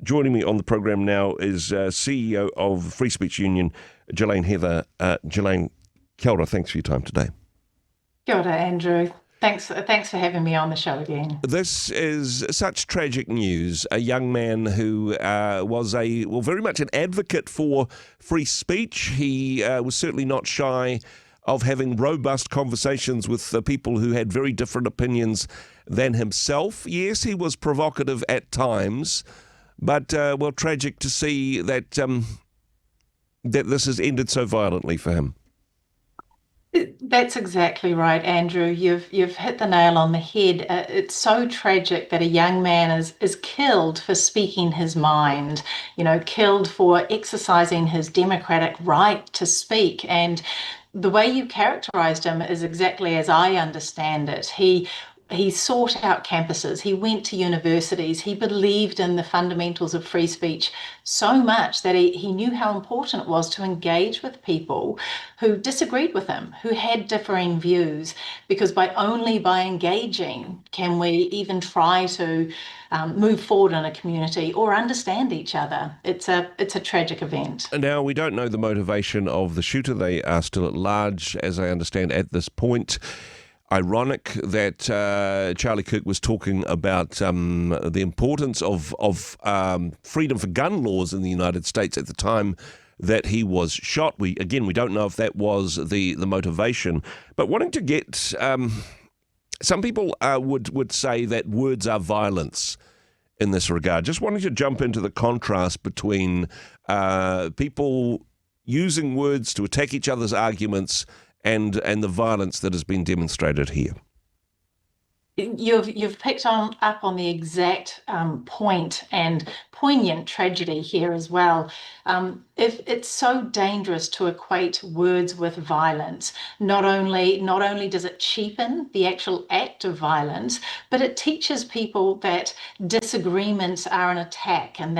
Joining me on the program now is CEO of Free Speech Union, Jillaine Heather. Jillaine, kia ora, thanks for your time today. Kia ora, Andrew. Thanks for having me on the show again. This is such tragic news. A young man who was very much an advocate for free speech. He was certainly not shy of having robust conversations with people who had very different opinions than himself. Yes, he was provocative at times, but tragic to see that that this has ended so violently for him. That's exactly right, Andrew. You've hit the nail on the head. It's so tragic that a young man is killed for speaking his mind, killed for exercising his democratic right to speak. And the way you characterized him is exactly as I understand it. He sought out campuses, he went to universities, he believed in the fundamentals of free speech so much that he knew how important it was to engage with people who disagreed with him, who had differing views, because only by engaging can we even try to move forward in a community or understand each other. It's a tragic event. Now, we don't know the motivation of the shooter. They are still at large, as I understand, at this point. Ironic that Charlie Kirk was talking about the importance of freedom for gun laws in the United States at the time that he was shot. We don't know if that was the motivation, but wanting to get some people would say that words are violence in this regard. Just wanting to jump into the contrast between people using words to attack each other's arguments and the violence that has been demonstrated here. You've picked up on the exact point and poignant tragedy here as well. If it's so dangerous to equate words with violence, not only does it cheapen the actual act of violence, but it teaches people that disagreements are an attack and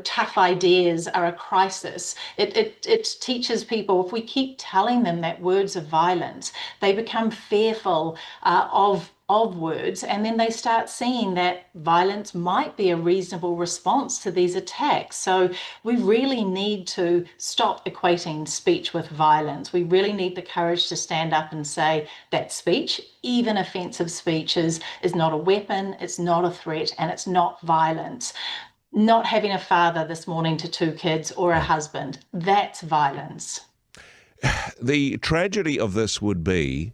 tough ideas are a crisis. It teaches people, if we keep telling them that words are violence, they become fearful of words, and then they start seeing that violence might be a reasonable response to these attacks. So we really need to stop equating speech with violence. We really need the courage to stand up and say that speech, even offensive speech, is not a weapon, it's not a threat, and it's not violence. Not having a father this morning to 2 kids or a husband, that's violence. The tragedy of this would be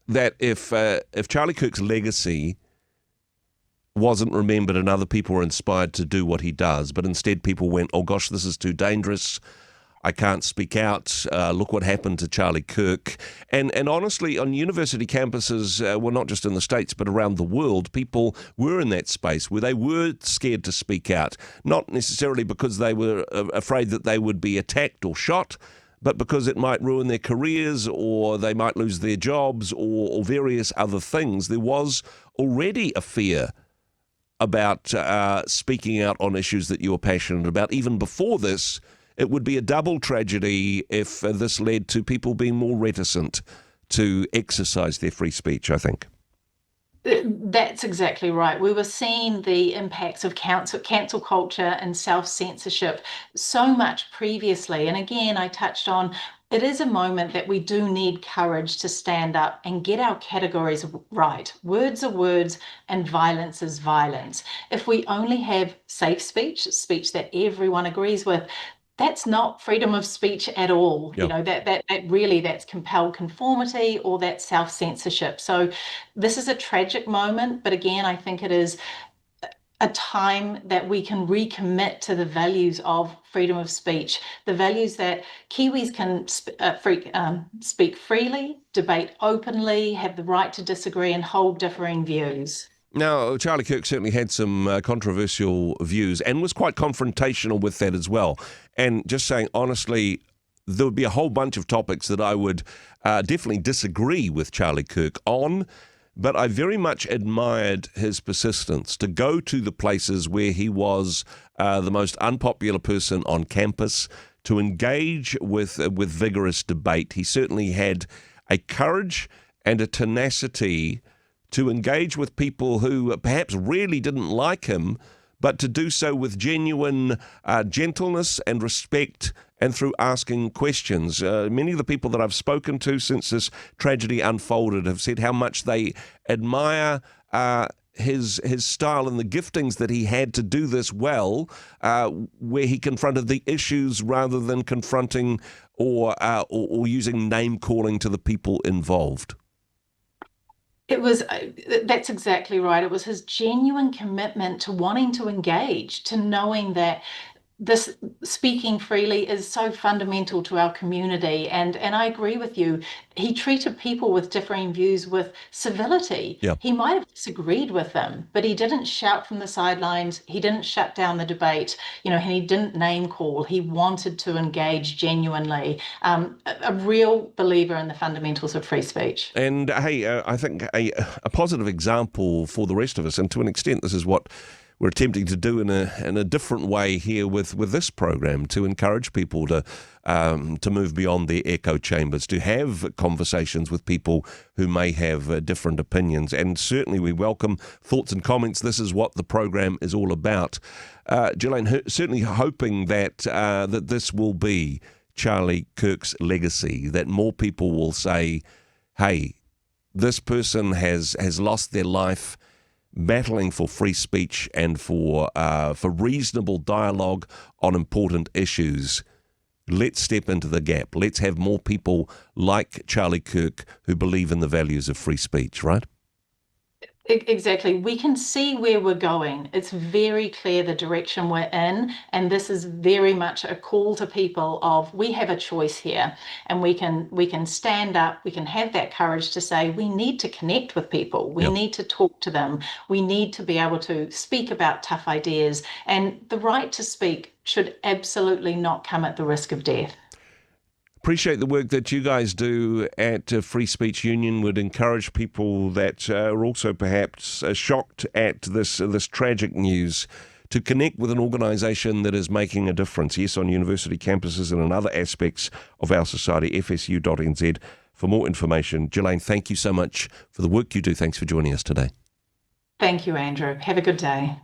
that if Charlie Kirk's legacy wasn't remembered and other people were inspired to do what he does, but instead people went, oh gosh, this is too dangerous, I can't speak out, look what happened to Charlie Kirk. And honestly, on university campuses, well, not just in the States, but around the world, people were in that space where they were scared to speak out, not necessarily because they were afraid that they would be attacked or shot, but because it might ruin their careers or they might lose their jobs or various other things. There was already a fear about speaking out on issues that you were passionate about. Even before this, it would be a double tragedy if this led to people being more reticent to exercise their free speech, I think. That's exactly right. We were seeing the impacts of cancel culture and self-censorship so much previously. And again, I touched on it is a moment that we do need courage to stand up and get our categories right. Words are words and violence is violence. If we only have safe speech that everyone agrees with, that's not freedom of speech at all. Yep. That's compelled conformity or that's self-censorship. So this is a tragic moment, but again, I think it is a time that we can recommit to the values of freedom of speech, the values that Kiwis can speak freely, debate openly, have the right to disagree and hold differing views. Now, Charlie Kirk certainly had some controversial views and was quite confrontational with that as well. And just saying honestly, there would be a whole bunch of topics that I would definitely disagree with Charlie Kirk on, but I very much admired his persistence to go to the places where he was the most unpopular person on campus, to engage with vigorous debate. He certainly had a courage and a tenacity to engage with people who perhaps really didn't like him, but to do so with genuine gentleness and respect and through asking questions. Many of the people that I've spoken to since this tragedy unfolded have said how much they admire his style and the giftings that he had to do this well, where he confronted the issues rather than confronting or using name calling to the people involved. It was, that's exactly right. It was his genuine commitment to wanting to engage, to knowing that this speaking freely is so fundamental to our community. And I agree with you. He treated people with differing views with civility. Yeah. He might have disagreed with them, but he didn't shout from the sidelines. He didn't shut down the debate, and he didn't name call. He wanted to engage genuinely. A real believer in the fundamentals of free speech. And hey, I think a positive example for the rest of us, and to an extent this is what we're attempting to do in a different way here with this program, to encourage people to move beyond their echo chambers, to have conversations with people who may have different opinions. And certainly we welcome thoughts and comments. This is what the program is all about. Jillaine, certainly hoping that that this will be Charlie Kirk's legacy, that more people will say, hey, this person has lost their life battling for free speech and for reasonable dialogue on important issues. Let's step into the gap. Let's have more people like Charlie Kirk who believe in the values of free speech, right? Exactly. We can see where we're going. It's very clear the direction we're in, and this is very much a call to people of we have a choice here, and we can stand up, we can have that courage to say we need to connect with people, we need to talk to them, we need to be able to speak about tough ideas, and the right to speak should absolutely not come at the risk of death. Appreciate the work that you guys do at Free Speech Union. Would encourage people that are also perhaps shocked at this tragic news to connect with an organisation that is making a difference, yes, on university campuses and in other aspects of our society, fsu.nz. For more information, Jillaine, thank you so much for the work you do. Thanks for joining us today. Thank you, Andrew. Have a good day.